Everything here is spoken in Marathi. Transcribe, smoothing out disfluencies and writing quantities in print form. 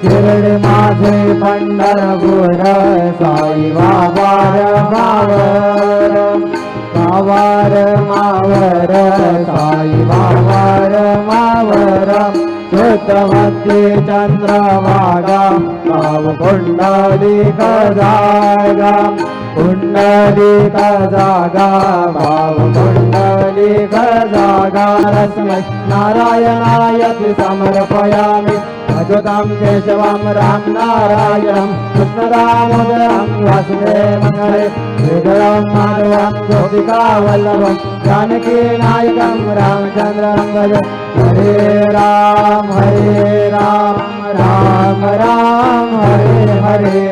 शिर्डी माझे पंढरपूर साई बाबा मावर मावर मावर साई बाबा मावर श्रुतमती चंद्रभागा भाव पुंडलिक जागा पुंडलिक जागा भाव पुंडलिक जागा रस्मै नारायणाय समर्पयामि अच्युतं केशवं राम नारायणं कृष्णदामोदरं वासुदेवं हरे श्रीधरं माधवं गोपिकावल्लभं जानकीनायकं रामचन्द्रं भजे हरे राम राम राम हरे हरे